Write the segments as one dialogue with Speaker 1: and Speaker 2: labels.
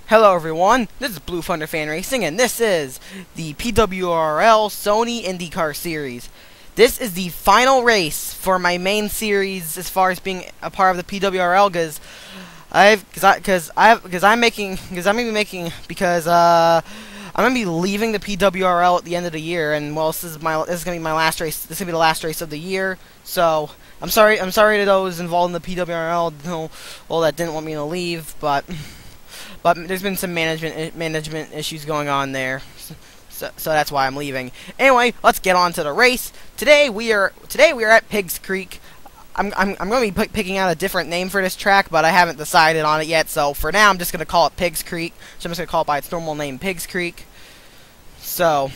Speaker 1: Hello everyone, this is Blue Thunder Fan Racing, and this is the PWRL Sony IndyCar Series. This is the final race for my main series as far as being a part of the PWRL, because I'm gonna be leaving the PWRL at the end of the year, and well, this is gonna be my last race. This is gonna be the last race of the year. So I'm sorry to those involved in the PWRL, that didn't want me to leave, but there's been some management issues going on there, so that's why I'm leaving. Anyway, let's get on to the race. Today we are at Pigs Creek. I'm going to be picking out a different name for this track, but I haven't decided on it yet. So for now, I'm just going to call it Pigs Creek. So I'm just going to call it by its normal name, Pigs Creek. So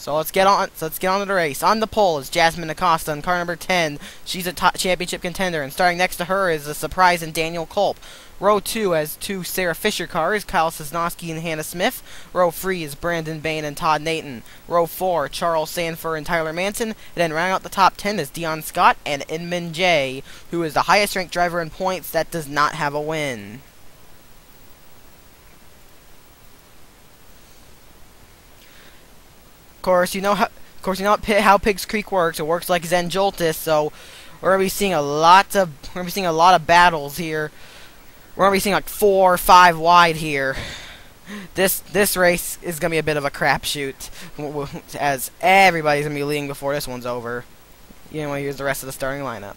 Speaker 1: let's get on. So let's get on to the race. On the pole is Jasmine Acosta in car number 10. She's a top championship contender, and starting next to her is a surprise in Daniel Culp. Row 2 has two Sarah Fisher cars, Kyle Sosnowski and Hannah Smith. Row 3 is Brandon Bain and Todd Nathan. Row 4, Charles Sanford and Tyler Manson. And then rounding out the top 10 is Dion Scott and Inman J, who is the highest ranked driver in points that does not have a win. Of course, you know how Pigs Creek works. It works like Zen Joltis, so we're gonna be seeing a lot of battles here. We're gonna be seeing like 4 or 5 wide here. This race is gonna be a bit of a crapshoot, as everybody's gonna be leading before this one's over. Here's the rest of the starting lineup.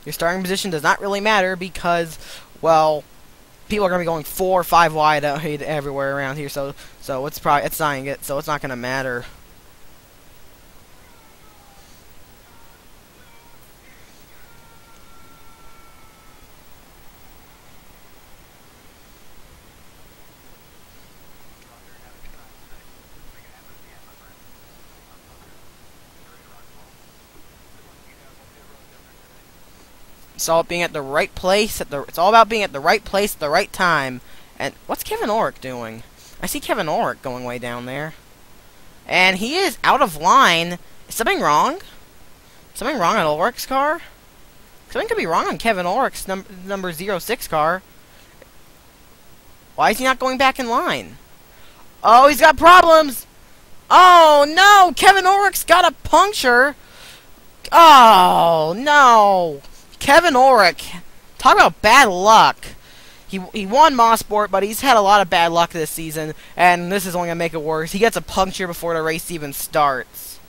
Speaker 1: Your starting position does not really matter because, well, people are gonna be going 4 or 5 wide out everywhere around here. So it's not gonna matter. It's all being at the right place. It's all about being at the right place at the right time. And what's Kevin Orrick doing? I see Kevin Orrick going way down there, and he is out of line. Is something wrong? Something wrong on Orrick's car? Something could be wrong on Kevin Orrick's number 06 car. Why is he not going back in line? Oh, he's got problems. Oh no, Kevin Orrick's got a puncture. Oh no. Kevin Orrick, talk about bad luck. He won Mosport, but he's had a lot of bad luck this season, and this is only gonna make it worse. He gets a puncture before the race even starts.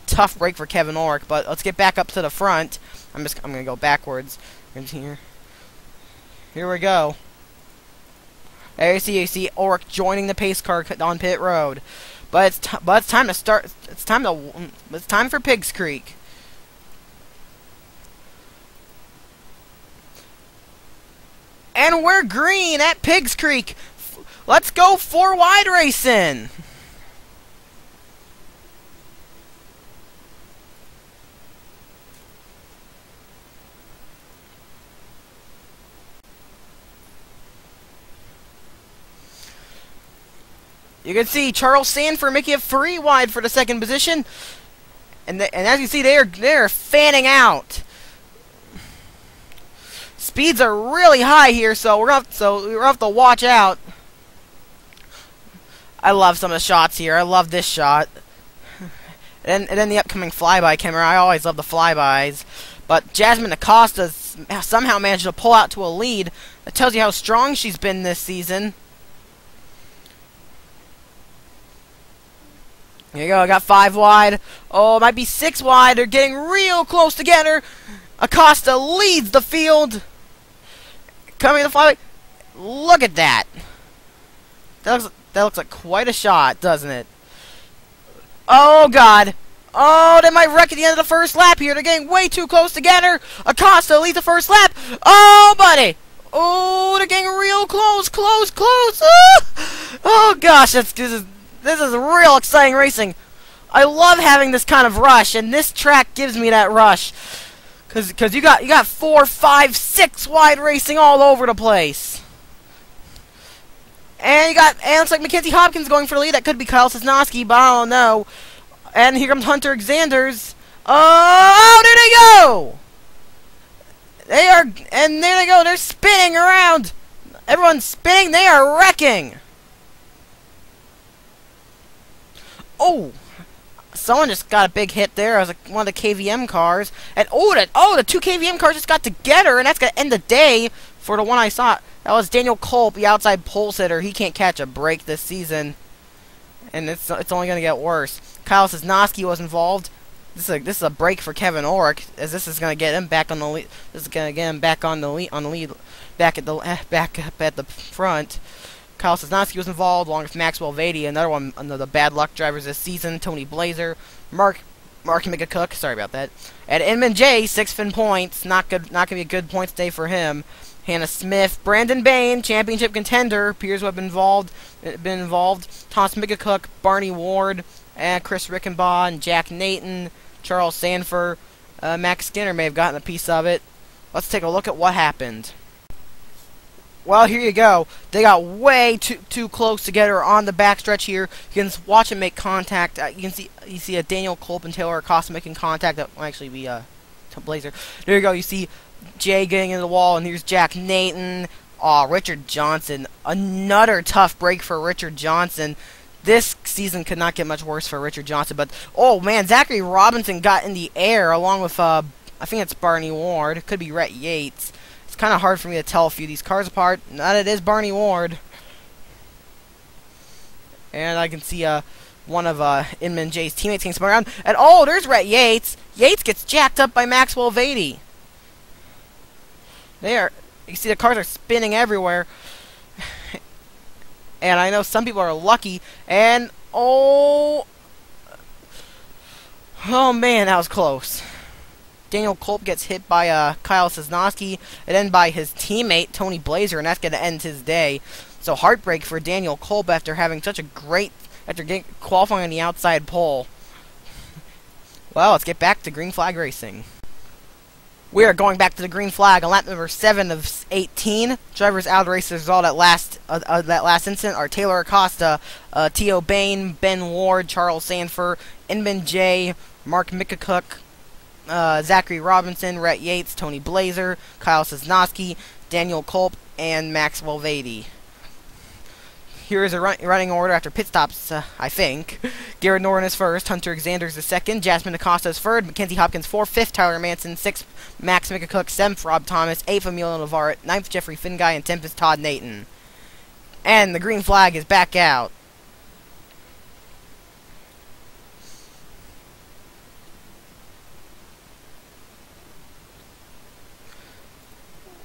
Speaker 1: Tough break for Kevin Orrick, but let's get back up to the front. I'm gonna go backwards. Here we go. There you see Orrick joining the pace car on pit road, but it's time to start. It's time for Pigs Creek. And we're green at Pigs Creek. Let's go 4 wide racing. You can see Charles Sanford making it 3 wide for the second position, and as you see, they're fanning out. Speeds are really high here, so we're gonna have to watch out. I love some of the shots here. I love this shot, and then the upcoming flyby camera. I always love the flybys, but Jasmine Acosta somehow managed to pull out to a lead. That tells you how strong she's been this season. Here you go. I got 5 wide. Oh, it might be 6 wide. They're getting real close together. Acosta leads the field. Coming to the flyway. Look at that. That looks like quite a shot, doesn't it? Oh God. Oh, they might wreck at the end of the first lap here. They're getting way too close together. Acosta leads the first lap. Oh, buddy. Oh, they're getting real close. Oh gosh, this is real exciting racing. I love having this kind of rush, and this track gives me that rush. Cause you got 4, 5, 6 wide racing all over the place. And it looks like Mackenzie Hopkins going for the lead. That could be Kyle Sosnowski, but I don't know. And here comes Hunter Xanders. Oh, there they go! They are, and there they go. They're spinning around. Everyone's spinning. They are wrecking. Oh, someone just got a big hit there. It was like one of the KVM cars. And the two KVM cars just got together, and that's gonna end the day for the one I saw. That was Daniel Culp, the outside pole sitter. He can't catch a break this season, and it's only gonna get worse. Kyle Sosnowski was involved. This is a break for Kevin Orrick, as this is gonna get him back on the lead. This is gonna get him back on the lead, back up at the front. Kyle Sosnowski was involved, along with Maxwell Vady, another one of the bad luck drivers this season. Tony Blazer, Mark McCook, sorry about that. And Inman J, 6 fin points. Not gonna be a good points day for him. Hannah Smith, Brandon Bain, championship contender, appears to have been involved. Thomas McCook, Barney Ward, and Chris Rickenbaugh, and Jack Nathan, Charles Sanford, Max Skinner may have gotten a piece of it. Let's take a look at what happened. Well, here you go. They got way too close together on the backstretch here. You can watch them make contact. You see a Daniel Culp and Taylor Acosta making contact. That will actually be Blazer. There you go. You see Jay getting into the wall, and here's Jack Nathan. Aw, Richard Johnson. Another tough break for Richard Johnson. This season could not get much worse for Richard Johnson. But, oh, man, Zachary Robinson got in the air along with, I think it's Barney Ward. It could be Rhett Yates. It's kind of hard for me to tell a few of these cars apart. Not it is Barney Ward. And I can see one of Inman J's teammates getting spun around. And, oh, there's Rhett Yates. Yates gets jacked up by Maxwell Vady. You see the cars are spinning everywhere. And I know some people are lucky. And, oh man, that was close. Daniel Culp gets hit by Kyle Sosnowski, and then by his teammate, Tony Blazer, and that's going to end his day. So heartbreak for Daniel Culp after having such a great, after qualifying on the outside pole. Well, let's get back to green flag racing. We are going back to the green flag on lap number 7 of 18. Drivers out of the race as a result that last incident are Taylor Acosta, T.O. Bain, Ben Ward, Charles Sanford, Inman J, Mark McCook, Zachary Robinson, Rhett Yates, Tony Blazer, Kyle Sosnowski, Daniel Culp, and Maxwell Vady. Here is a running order after pit stops, I think. Garrett Norton is first, Hunter Xanders is second, Jasmine Acosta is third, Mackenzie Hopkins 4th, 5th Tyler Manson, 6th Max McCook, 7th Rob Thomas, 8th Emilio Navarrete, 9th Jeffrey Finguy, and 10th is Todd Nathan. And the green flag is back out.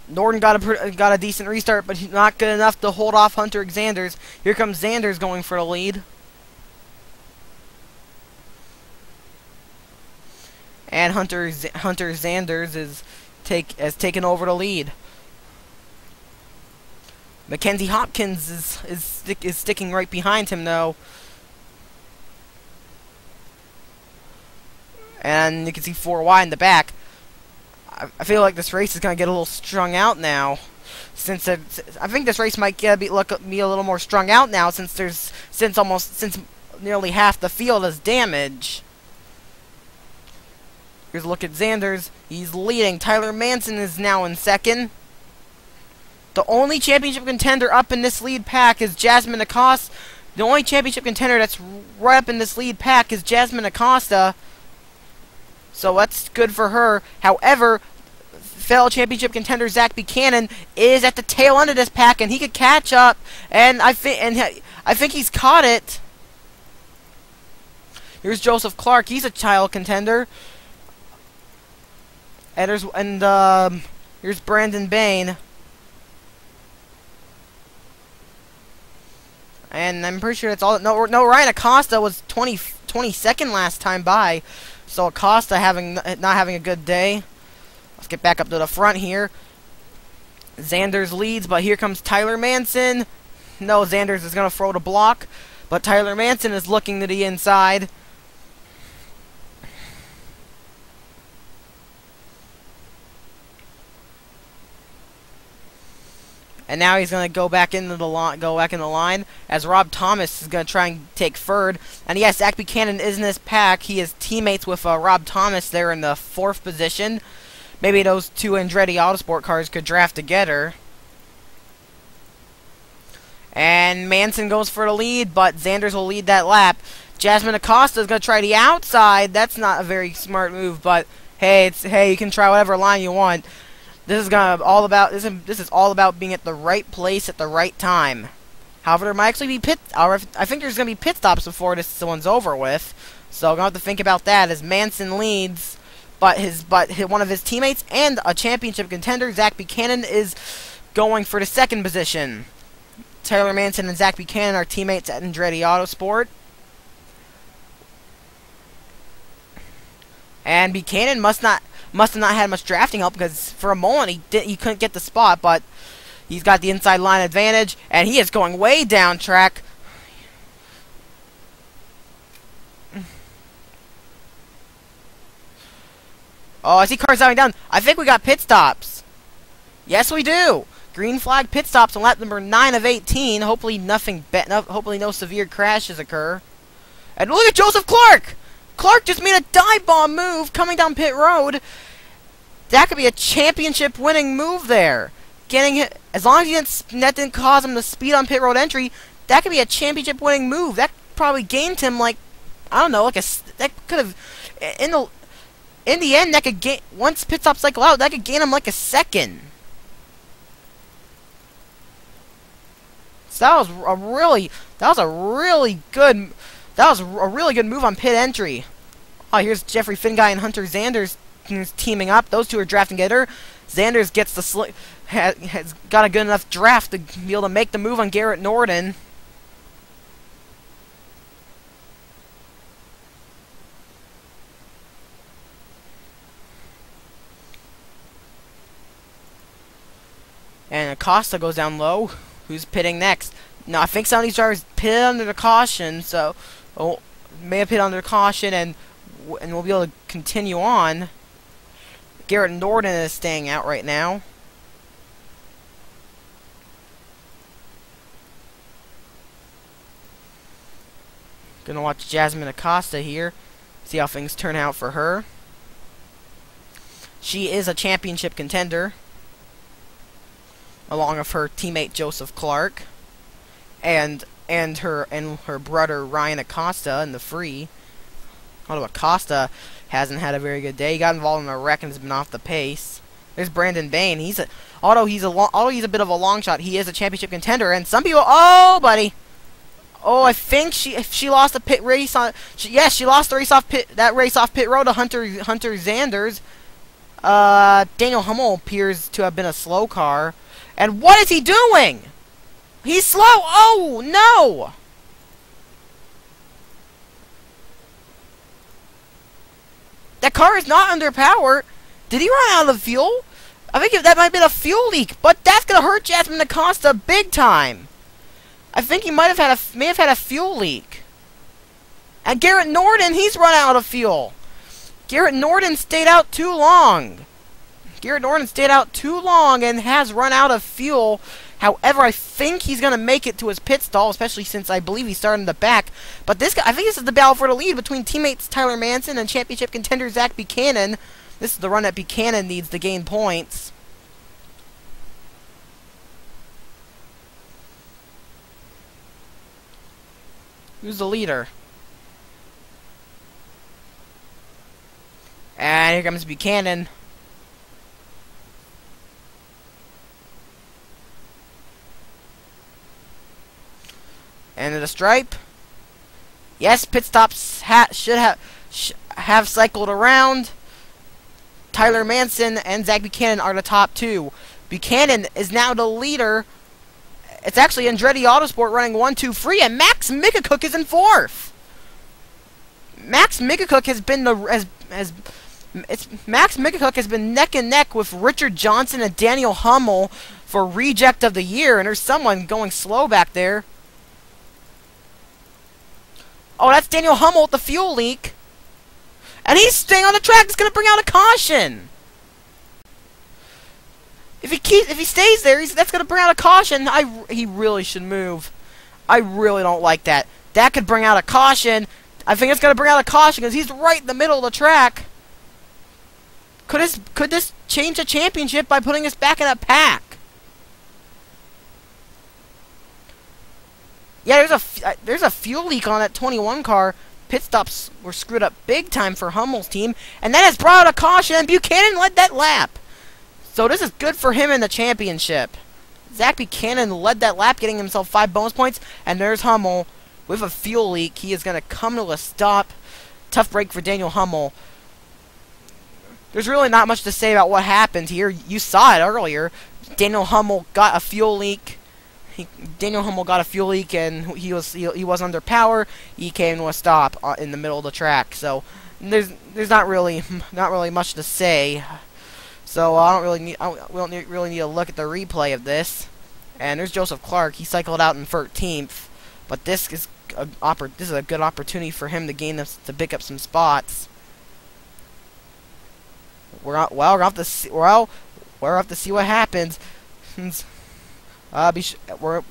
Speaker 1: Norton got a decent restart, but not good enough to hold off Hunter Xanders. Here comes Xanders going for the lead. And Hunter Xanders has taken over the lead. Mackenzie Hopkins is sticking right behind him though. And you can see 4Y in the back. I feel like this race is going to get a little strung out now. I think this race might be a little more strung out now since nearly half the field is damaged. Here's a look at Xanders. He's leading. Tyler Manson is now in second. The only championship contender up in this lead pack is Jasmine Acosta. The only championship contender that's right up in this lead pack is Jasmine Acosta. So that's good for her. However, fellow championship contender Zach Buchanan is at the tail end of this pack, and he could catch up. And I think he's caught it. Here's Joseph Clark. He's a child contender. And here's Brandon Bain. And I'm pretty sure that's all. No, Ryan Acosta was 22nd last time by. So Acosta not having a good day. Let's get back up to the front here. Xanders leads, but here comes Tyler Manson. No, Xanders is going to throw the block, but Tyler Manson is looking to the inside. And now he's gonna go back into the line, as Rob Thomas is gonna try and take third. And yes, Zach Buchanan is in this pack. He is teammates with Rob Thomas there in the 4th position. Maybe those two Andretti Autosport cars could draft together. And Manson goes for the lead, but Zanders will lead that lap. Jasmine Acosta is gonna try the outside. That's not a very smart move, but hey, you can try whatever line you want. This is all about being at the right place at the right time. However, there might actually be I think there's gonna be pit stops before this one's over with. So I'm gonna have to think about that as Manson leads, but one of his teammates and a championship contender, Zach Buchanan, is going for the 2nd position. Tyler Manson and Zach Buchanan are teammates at Andretti Autosport. And Buchanan must have not had much drafting help, because for a moment he couldn't get the spot, but he's got the inside line advantage, and he is going way down track. Oh, I see cars dying down. I think we got pit stops. Yes, we do. Green flag pit stops on lap number 9 of 18. Hopefully hopefully no severe crashes occur. And look at Joseph Clark. Clark just made a dive bomb move coming down pit road. That could be a championship-winning move there. Getting hit, as long as that didn't cause him to speed on pit road entry, that could be a championship-winning move. That probably gained him, like, I don't know, that could have, in the end, that could gain, once pit stop cycle out, that could gain him like a second. So that was a really good move on pit entry. Oh, here's Jeffrey Finguy and Hunter Zanders teaming up. Those two are drafting together. Zanders gets the has got a good enough draft to be able to make the move on Garrett Norden. And Acosta goes down low. Who's pitting next? No, I think some of these drivers pit under the caution, so may have pit under caution, and we'll be able to continue on. Garrett Norden is staying out right now. Gonna watch Jasmine Acosta here, see how things turn out for her. She is a championship contender, along with her teammate Joseph Clark, and her brother Ryan Acosta in the free. Although Acosta hasn't had a very good day, he got involved in a wreck and has been off the pace. There's Brandon Bain. Although he's a bit of a long shot, he is a championship contender. And some people, oh buddy, oh I think she lost the pit race on. Yes, she lost the race off pit road to Hunter Zanders. Daniel Hummel appears to have been a slow car. And what is he doing? He's slow. Oh no! That car is not under power. Did he run out of fuel? I think that might have been a fuel leak, but that's gonna hurt Jasmine Acosta big time. I think he may have had a fuel leak. And Garrett Norden, he's run out of fuel. Garrett Norden stayed out too long. Garrett Norden stayed out too long and has run out of fuel. However, I think he's going to make it to his pit stall, especially since I believe he started in the back. But this guy, I think this is the battle for the lead between teammates Tyler Manson and championship contender Zach Buchanan. This is the run that Buchanan needs to gain points. Who's the leader? And here comes Buchanan. End of the stripe. Yes, pit stops should have cycled around. Tyler Manson and Zach Buchanan are the top two. Buchanan is now the leader. It's actually Andretti Autosport running 1-2-3, and Max Mikacook is in 4th. Max Mikacook has been Max Mikacook has been neck and neck with Richard Johnson and Daniel Hummel for reject of the year, and there's someone going slow back there. Oh, that's Daniel Hummel with the fuel leak. And he's staying on the track. It's going to bring out a caution. If he stays there, that's gonna bring out a caution. He really should move. I really don't like that. That could bring out a caution. I think it's gonna bring out a caution because he's right in the middle of the track. Could this change the championship by putting us back in a pack? Yeah, there's a fuel leak on that 21 car. Pit stops were screwed up big time for Hummel's team, and that has brought out a caution, and Buchanan led that lap. So this is good for him in the championship. Zach Buchanan led that lap, getting himself 5 bonus points, and there's Hummel with a fuel leak. He is going to come to a stop. Tough break for Daniel Hummel. There's really not much to say about what happened here. You saw it earlier. Daniel Hummel got a fuel leak. Daniel Hummel got a fuel leak, and he was under power. He came to a stop in the middle of the track. So there's not really much to say. So we don't really need to look at the replay of this. And there's Joseph Clark. He cycled out in 13th, but this is a good opportunity for him to pick up some spots. We're off to see what happens. I'm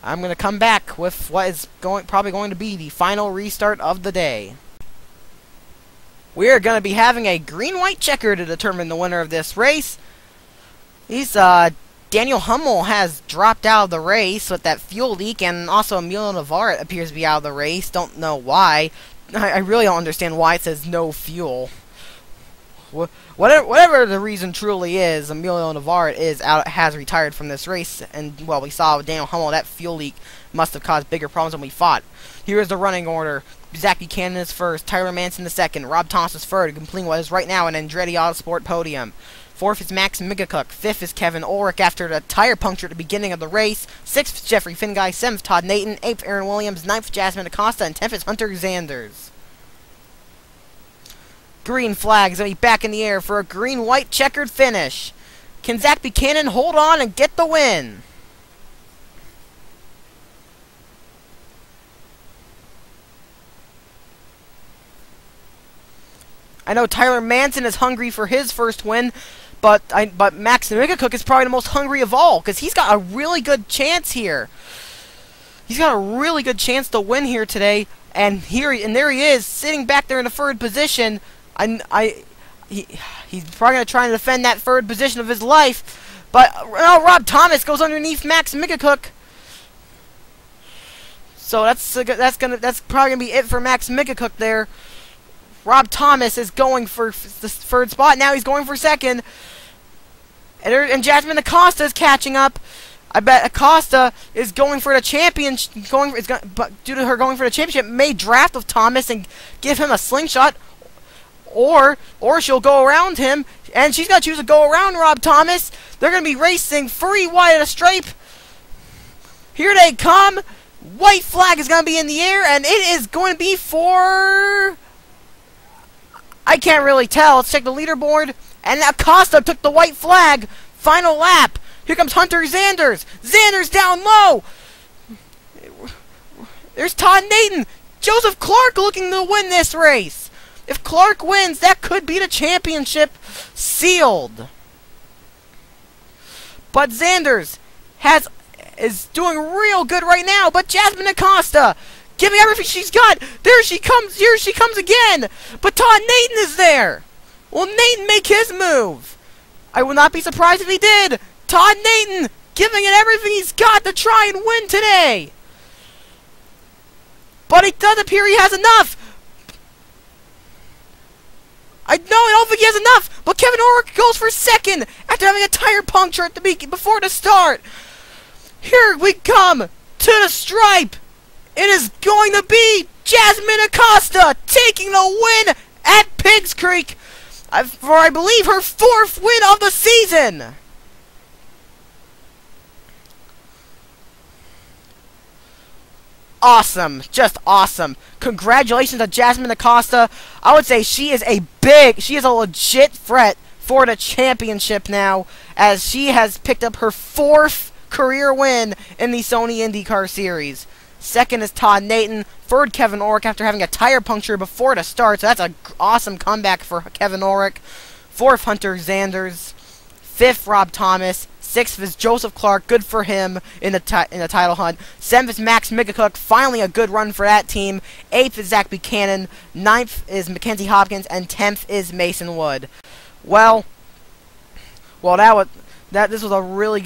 Speaker 1: gonna come back with what is probably going to be the final restart of the day. We are gonna be having a green-white checker to determine the winner of this race. Daniel Hummel has dropped out of the race with that fuel leak, and also Emilio Navarrete appears to be out of the race. Don't know why. I really don't understand why it says no fuel. Whatever the reason truly is, Emilio Navarrete has retired from this race, and well, we saw with Daniel Hummel that fuel leak must have caused bigger problems than we thought. Here is the running order: Zach Buchanan is first, Tyler Manson is second, Rob Thomas is third, completing what is right now an Andretti Autosport podium. Fourth is Max Migacook. Fifth is Kevin Ulrich after the tire puncture at the beginning of the race. Sixth is Jeffrey Finguy. Seventh, Todd Nathan. Eighth, Aaron Williams. Ninth, Jasmine Acosta. And 10th is Hunter Zanders. Green flag is going to be back in the air for a green-white checkered finish. Can Zach Buchanan hold on and get the win? I know Tyler Manson is hungry for his first win, but Max Migacook is probably the most hungry of all, because he's got a really good chance here. He's got a really good chance to win here today, and there he is, sitting back there in the third position. He's probably going to try and defend that third position of his life, but Rob Thomas goes underneath Max Migacook. So that's probably going to be it for Max Migacook there. Rob Thomas is going for the third spot. Now he's going for second. And Jasmine Acosta is catching up. I bet Acosta is going for the championship. But due to her going for the championship, may draft with Thomas and give him a slingshot, or she'll go around him, and she's gonna choose to go around Rob Thomas. They're gonna be racing 3 wide at a stripe. Here they come. White flag is gonna be in the air, and it is going to be for, I can't really tell. Let's check the leaderboard. And Acosta took the white flag. Final lap. Here comes Hunter Zanders. Zanders down low. There's Todd Nathan. Joseph Clark looking to win this race. If Clark wins, that could be the championship sealed. But Zanders is doing real good right now. But Jasmine Acosta, giving everything she's got. There she comes. Here she comes again. But Todd Nathan is there. Will Nathan make his move? I will not be surprised if he did. Todd Nathan giving it everything he's got to try and win today. But it does appear he has enough. I don't think he has enough. But Kevin Ulrich goes for second after having a tire puncture at before the start. Here we come to the stripe. It is going to be Jasmine Acosta taking the win at Pigs Creek for, I believe, her 4th win of the season. Awesome. Just awesome. Congratulations to Jasmine Acosta. I would say she is a legit threat for the championship now, as she has picked up her 4th career win in the Sony IndyCar Series. Second is Todd Nathan. Third, Kevin Ulrich after having a tire puncture before the start. So that's an awesome comeback for Kevin Ulrich. Fourth, Hunter Zanders. 5th, Rob Thomas. 6th is Joseph Clark, good for him in the title hunt. 7th is Max Migacook, finally a good run for that team. 8th is Zach Buchanan. 9th is Mackenzie Hopkins, and 10th is Mason Wood. Well, this was a really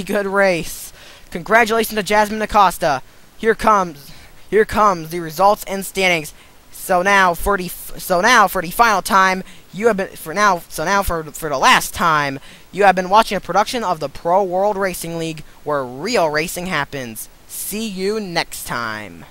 Speaker 1: good race. Congratulations to Jasmine Acosta. Here comes the results and standings. So now for the final time, for the last time, you have been watching a production of the Pro World Racing League, where real racing happens. See you next time.